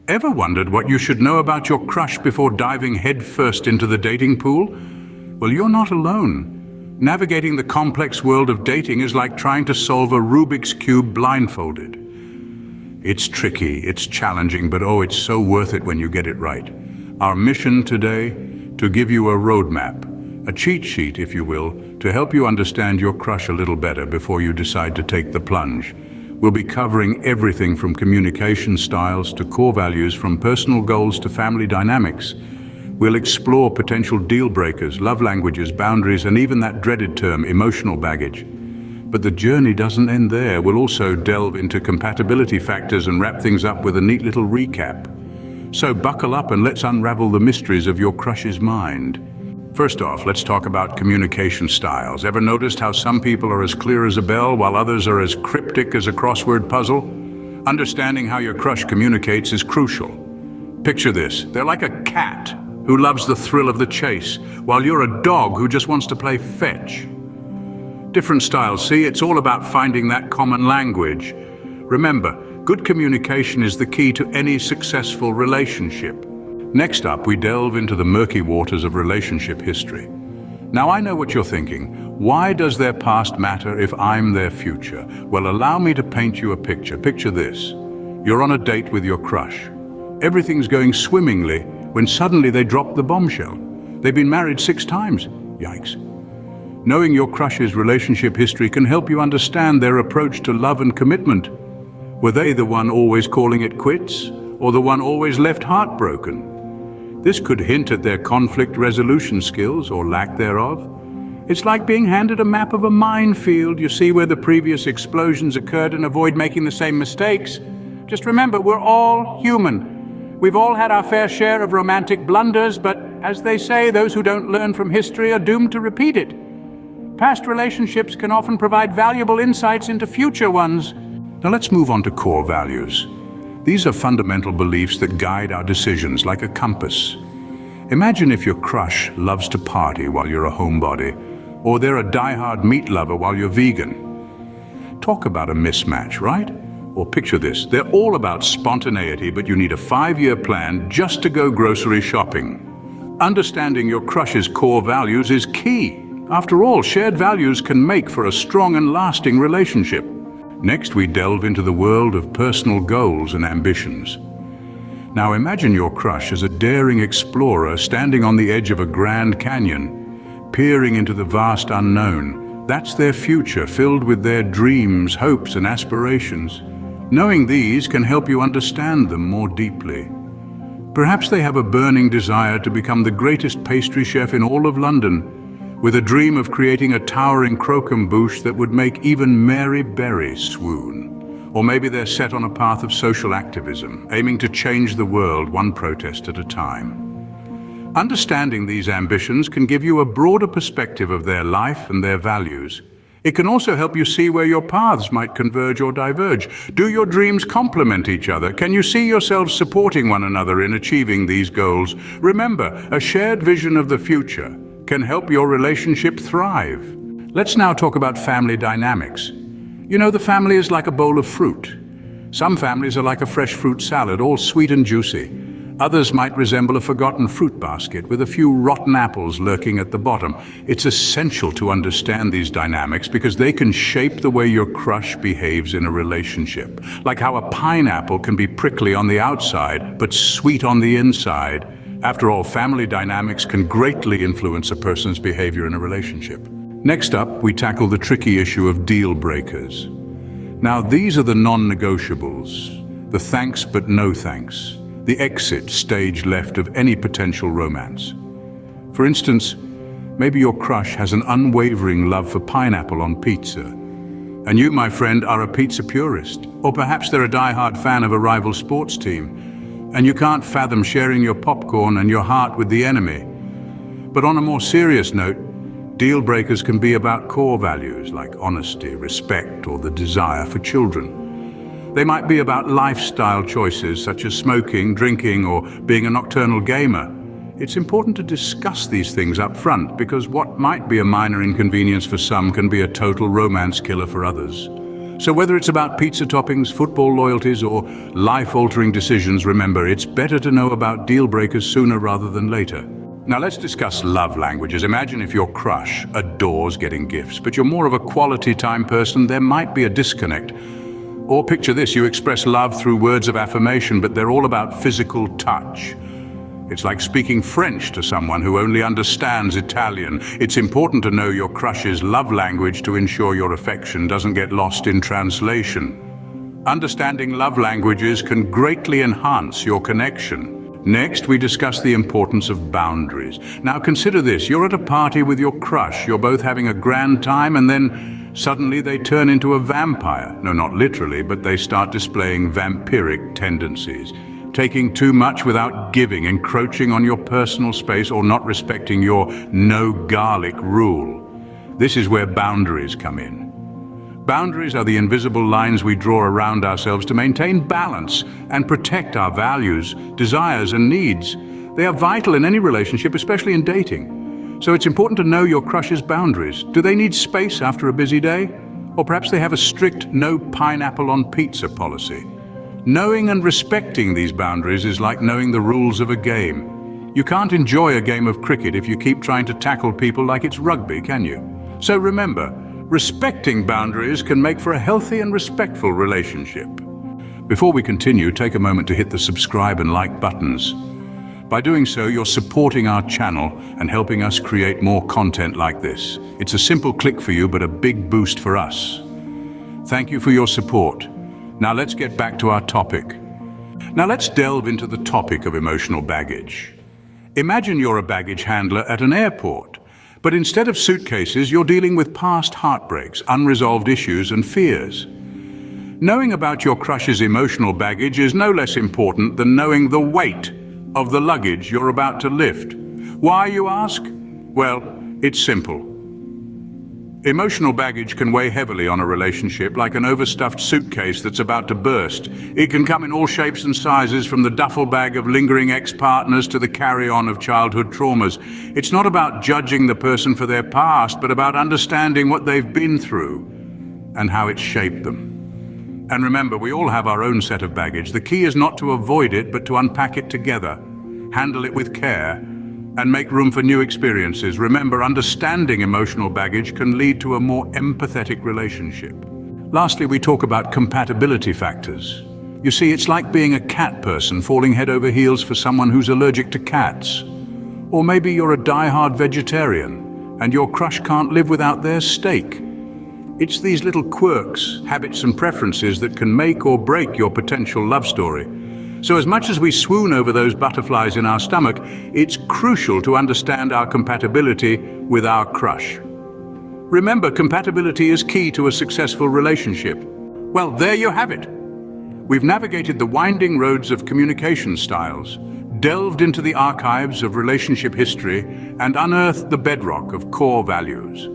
Ever wondered what you should know about your crush before diving headfirst into the dating pool? Well, you're not alone. Navigating the complex world of dating is like trying to solve a Rubik's Cube blindfolded. It's tricky, it's challenging, but oh, it's so worth it when you get it right. Our mission today, to give you a roadmap, a cheat sheet, if you will, to help you understand your crush a little better before you decide to take the plunge. We'll be covering everything from communication styles to core values, from personal goals to family dynamics. We'll explore potential deal breakers, love languages, boundaries, and even that dreaded term, emotional baggage. But the journey doesn't end there. We'll also delve into compatibility factors and wrap things up with a neat little recap. So buckle up and let's unravel the mysteries of your crush's mind. First off, let's talk about communication styles. Ever noticed how some people are as clear as a bell while others are as cryptic as a crossword puzzle? Understanding how your crush communicates is crucial. Picture this: they're like a cat who loves the thrill of the chase, while you're a dog who just wants to play fetch. Different styles, see? It's all about finding that common language. Remember, good communication is the key to any successful relationship. Next up, we delve into the murky waters of relationship history. Now, I know what you're thinking. Why does their past matter if I'm their future? Well, allow me to paint you a picture. Picture this. You're on a date with your crush. Everything's going swimmingly when suddenly they drop the bombshell. They've been married 6 times. Yikes. Knowing your crush's relationship history can help you understand their approach to love and commitment. Were they the one always calling it quits, or the one always left heartbroken? This could hint at their conflict resolution skills, or lack thereof. It's like being handed a map of a minefield. You see where the previous explosions occurred and avoid making the same mistakes. Just remember, we're all human. We've all had our fair share of romantic blunders, but as they say, those who don't learn from history are doomed to repeat it. Past relationships can often provide valuable insights into future ones. Now let's move on to core values. These are fundamental beliefs that guide our decisions like a compass. Imagine if your crush loves to party while you're a homebody, or they're a die-hard meat lover while you're vegan. Talk about a mismatch, right? Or picture this, they're all about spontaneity, but you need a 5-year plan just to go grocery shopping. Understanding your crush's core values is key. After all, shared values can make for a strong and lasting relationship. Next, we delve into the world of personal goals and ambitions. Now imagine your crush as a daring explorer standing on the edge of a Grand Canyon, peering into the vast unknown. That's their future, filled with their dreams, hopes, and aspirations. Knowing these can help you understand them more deeply. Perhaps they have a burning desire to become the greatest pastry chef in all of London, with a dream of creating a towering croquembouche that would make even Mary Berry swoon. Or maybe they're set on a path of social activism, aiming to change the world one protest at a time. Understanding these ambitions can give you a broader perspective of their life and their values. It can also help you see where your paths might converge or diverge. Do your dreams complement each other? Can you see yourselves supporting one another in achieving these goals? Remember, a shared vision of the future can help your relationship thrive. Let's now talk about family dynamics. You know, the family is like a bowl of fruit. Some families are like a fresh fruit salad, all sweet and juicy. Others might resemble a forgotten fruit basket with a few rotten apples lurking at the bottom. It's essential to understand these dynamics because they can shape the way your crush behaves in a relationship. Like how a pineapple can be prickly on the outside, but sweet on the inside. After all, family dynamics can greatly influence a person's behavior in a relationship. Next up, we tackle the tricky issue of deal breakers. Now, these are the non-negotiables, the thanks but no thanks, the exit stage left of any potential romance. For instance, maybe your crush has an unwavering love for pineapple on pizza, and you, my friend, are a pizza purist. Or perhaps they're a die-hard fan of a rival sports team, and you can't fathom sharing your popcorn and your heart with the enemy. But on a more serious note, deal breakers can be about core values like honesty, respect, or the desire for children. They might be about lifestyle choices such as smoking, drinking, or being a nocturnal gamer. It's important to discuss these things up front because what might be a minor inconvenience for some can be a total romance killer for others. So whether it's about pizza toppings, football loyalties, or life-altering decisions, remember, it's better to know about deal breakers sooner rather than later. Now let's discuss love languages. Imagine if your crush adores getting gifts, but you're more of a quality time person, there might be a disconnect. Or picture this, you express love through words of affirmation, but they're all about physical touch. It's like speaking French to someone who only understands Italian. It's important to know your crush's love language to ensure your affection doesn't get lost in translation. Understanding love languages can greatly enhance your connection. Next, we discuss the importance of boundaries. Now consider this, you're at a party with your crush, you're both having a grand time, and then suddenly they turn into a vampire. No, not literally, but they start displaying vampiric tendencies. Taking too much without giving, encroaching on your personal space, or not respecting your no garlic rule. This is where boundaries come in. Boundaries are the invisible lines we draw around ourselves to maintain balance and protect our values, desires, and needs. They are vital in any relationship, especially in dating. So it's important to know your crush's boundaries. Do they need space after a busy day? Or perhaps they have a strict no pineapple on pizza policy. Knowing and respecting these boundaries is like knowing the rules of a game. You can't enjoy a game of cricket if you keep trying to tackle people like it's rugby, can you? So remember, respecting boundaries can make for a healthy and respectful relationship. Before we continue, take a moment to hit the subscribe and like buttons. By doing so, you're supporting our channel and helping us create more content like this. It's a simple click for you, but a big boost for us. Thank you for your support. Now let's get back to our topic. Now let's delve into the topic of emotional baggage. Imagine you're a baggage handler at an airport, but instead of suitcases, you're dealing with past heartbreaks, unresolved issues, and fears. Knowing about your crush's emotional baggage is no less important than knowing the weight of the luggage you're about to lift. Why, you ask? Well, it's simple. Emotional baggage can weigh heavily on a relationship, like an overstuffed suitcase that's about to burst. It can come in all shapes and sizes, from the duffel bag of lingering ex-partners to the carry-on of childhood traumas. It's not about judging the person for their past, but about understanding what they've been through and how it's shaped them. And remember, we all have our own set of baggage. The key is not to avoid it, but to unpack it together, handle it with care, and make room for new experiences. Remember, understanding emotional baggage can lead to a more empathetic relationship. Lastly, we talk about compatibility factors. You see, it's like being a cat person falling head over heels for someone who's allergic to cats. Or maybe you're a die-hard vegetarian and your crush can't live without their steak. It's these little quirks, habits, and preferences that can make or break your potential love story. So as much as we swoon over those butterflies in our stomach, it's crucial to understand our compatibility with our crush. Remember, compatibility is key to a successful relationship. Well, there you have it. We've navigated the winding roads of communication styles, delved into the archives of relationship history, and unearthed the bedrock of core values.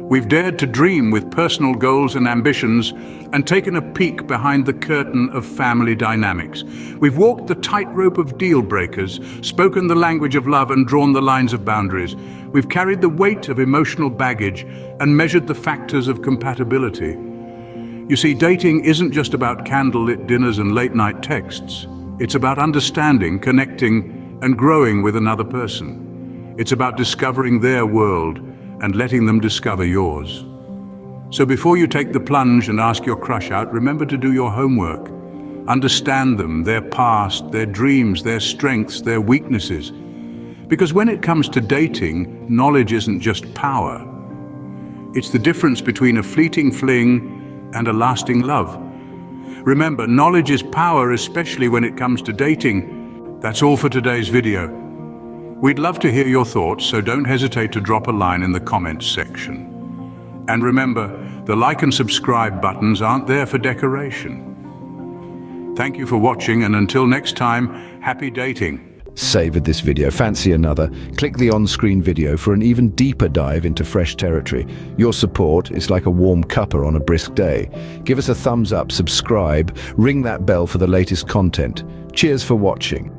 We've dared to dream with personal goals and ambitions and taken a peek behind the curtain of family dynamics. We've walked the tightrope of deal breakers, spoken the language of love, and drawn the lines of boundaries. We've carried the weight of emotional baggage and measured the factors of compatibility. You see, dating isn't just about candlelit dinners and late-night texts. It's about understanding, connecting, and growing with another person. It's about discovering their world and letting them discover yours. So before you take the plunge and ask your crush out, remember to do your homework. Understand them, their past, their dreams, their strengths, their weaknesses. Because when it comes to dating, knowledge isn't just power. It's the difference between a fleeting fling and a lasting love. Remember, knowledge is power, especially when it comes to dating. That's all for today's video. We'd love to hear your thoughts, so don't hesitate to drop a line in the comments section. And remember, the like and subscribe buttons aren't there for decoration. Thank you for watching, and until next time, happy dating. Savored this video? Fancy another? Click the on-screen video for an even deeper dive into fresh territory. Your support is like a warm cuppa on a brisk day. Give us a thumbs up, subscribe, ring that bell for the latest content. Cheers for watching.